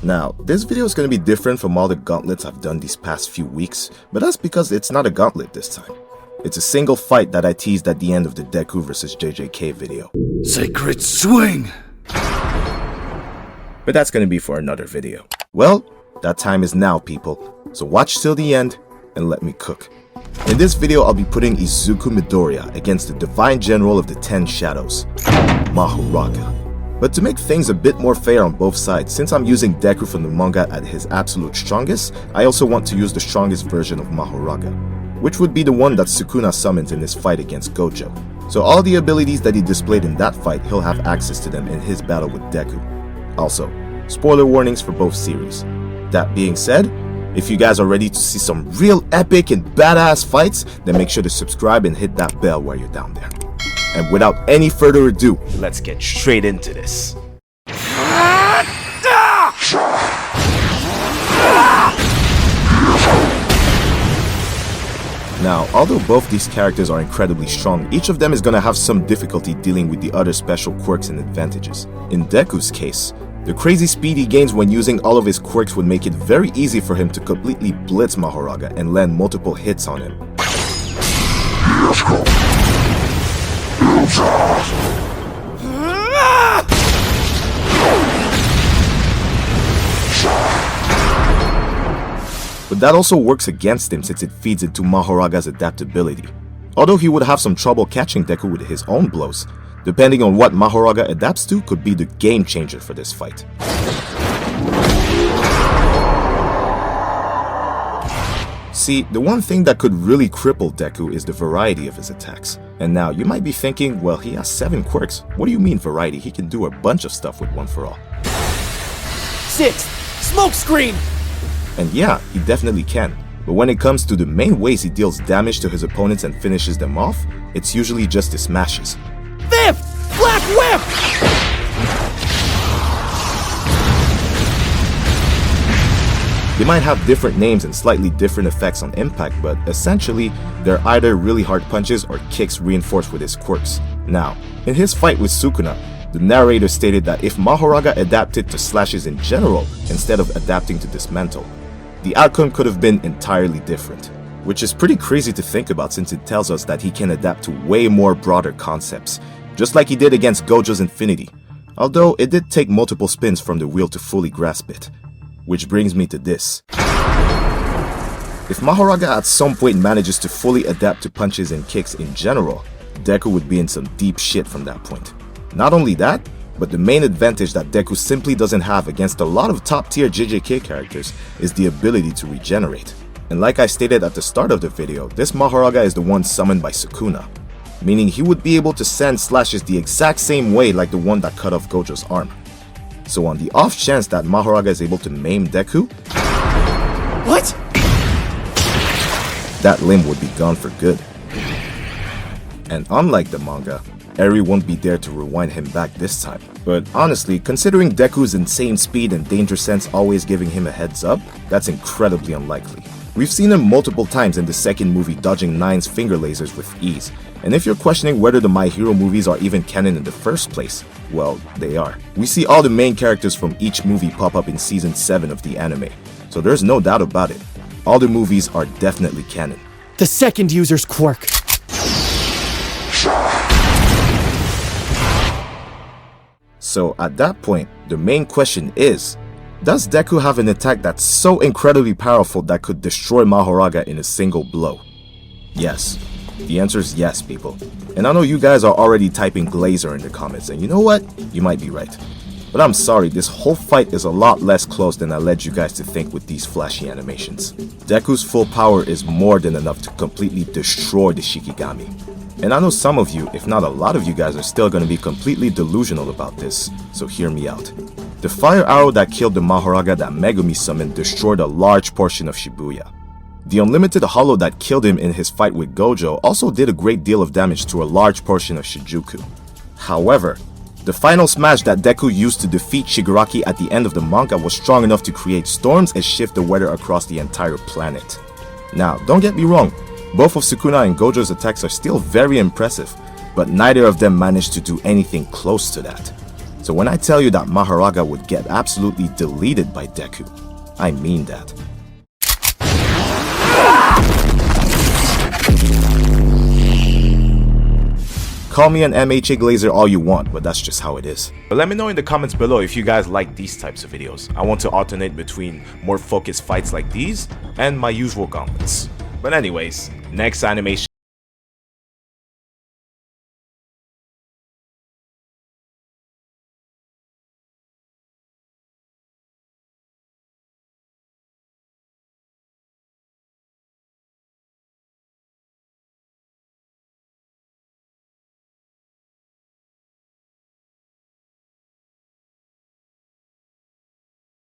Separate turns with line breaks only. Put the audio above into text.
Now, this video is going to be different from all the gauntlets I've done these past few weeks, but that's because it's not a gauntlet this time. It's a single fight that I teased at the end of the DEKU vs JJK video.
Sacred swing!
But that's going to be for another video. Well, that time is now, people, so watch till the end and let me cook. In this video, I'll be putting Izuku Midoriya against the Divine General of the 10 Shadows, MAHORAGA. But to make things a bit more fair on both sides, since I'm using Deku from the manga at his absolute strongest, I also want to use the strongest version of MAHORAGA, which would be the one that Sukuna summoned in his fight against Gojo. So all the abilities that he displayed in that fight, he'll have access to them in his battle with Deku. Also, spoiler warnings for both series. That being said, if you guys are ready to see some real epic and badass fights, then make sure to subscribe and hit that bell while you're down there. And without any further ado, let's get straight into this. Now, although both these characters are incredibly strong, each of them is gonna have some difficulty dealing with the other special quirks and advantages. In Deku's case, the crazy speed he gains when using all of his quirks would make it very easy for him to completely blitz MAHORAGA and land multiple hits on him. But that also works against him since it feeds into MAHORAGA's adaptability. Although he would have some trouble catching Deku with his own blows, depending on what MAHORAGA adapts to could be the game changer for this fight. See, the one thing that could really cripple Deku is the variety of his attacks. And now, you might be thinking, well, he has 7 quirks. What do you mean variety? He can do a bunch of stuff with one for all.
6. Smoke screen!
And yeah, he definitely can. But when it comes to the main ways he deals damage to his opponents and finishes them off, it's usually just his smashes.
5th! Black Whip!
They might have different names and slightly different effects on impact, but essentially, they're either really hard punches or kicks reinforced with his quirks. Now, in his fight with Sukuna, the narrator stated that if MAHORAGA adapted to slashes in general instead of adapting to dismantle, the outcome could have been entirely different. Which is pretty crazy to think about since it tells us that he can adapt to way more broader concepts, just like he did against Gojo's Infinity, although it did take multiple spins from the wheel to fully grasp it. Which brings me to this. If MAHORAGA at some point manages to fully adapt to punches and kicks in general, Deku would be in some deep shit from that point. Not only that, but the main advantage that Deku simply doesn't have against a lot of top tier JJK characters is the ability to regenerate. And like I stated at the start of the video, this MAHORAGA is the one summoned by Sukuna, meaning he would be able to send slashes the exact same way like the one that cut off Gojo's arm. So on the off chance that MAHORAGA is able to maim Deku,
what?
That limb would be gone for good. And unlike the manga, Eri won't be there to rewind him back this time. But honestly, considering Deku's insane speed and danger sense always giving him a heads up, that's incredibly unlikely. We've seen him multiple times in the second movie dodging Nine's finger lasers with ease, and if you're questioning whether the My Hero movies are even canon in the first place, well, they are. We see all the main characters from each movie pop up in season 7 of the anime, so there's no doubt about it. All the movies are definitely canon.
The second user's quirk.
So at that point, the main question is, does Deku have an attack that's so incredibly powerful that could destroy MAHORAGA in a single blow? Yes. The answer is yes, people. And I know you guys are already typing Glazer in the comments, and you know what? You might be right. But I'm sorry, this whole fight is a lot less close than I led you guys to think with these flashy animations. Deku's full power is more than enough to completely destroy the Shikigami. And I know some of you, if not a lot of you guys, are still going to be completely delusional about this, so hear me out. The fire arrow that killed the MAHORAGA that Megumi summoned destroyed a large portion of Shibuya. The unlimited hollow that killed him in his fight with Gojo also did a great deal of damage to a large portion of Shinjuku. However, the final smash that Deku used to defeat Shigaraki at the end of the manga was strong enough to create storms and shift the weather across the entire planet. Now, don't get me wrong, both of Sukuna and Gojo's attacks are still very impressive, but neither of them managed to do anything close to that. So when I tell you that MAHORAGA would get absolutely deleted by DEKU, I mean that. Call me an MHA glazer all you want, but that's just how it is. But let me know in the comments below if you guys like these types of videos. I want to alternate between more focused fights like these and my usual gauntlets. But anyways, next animation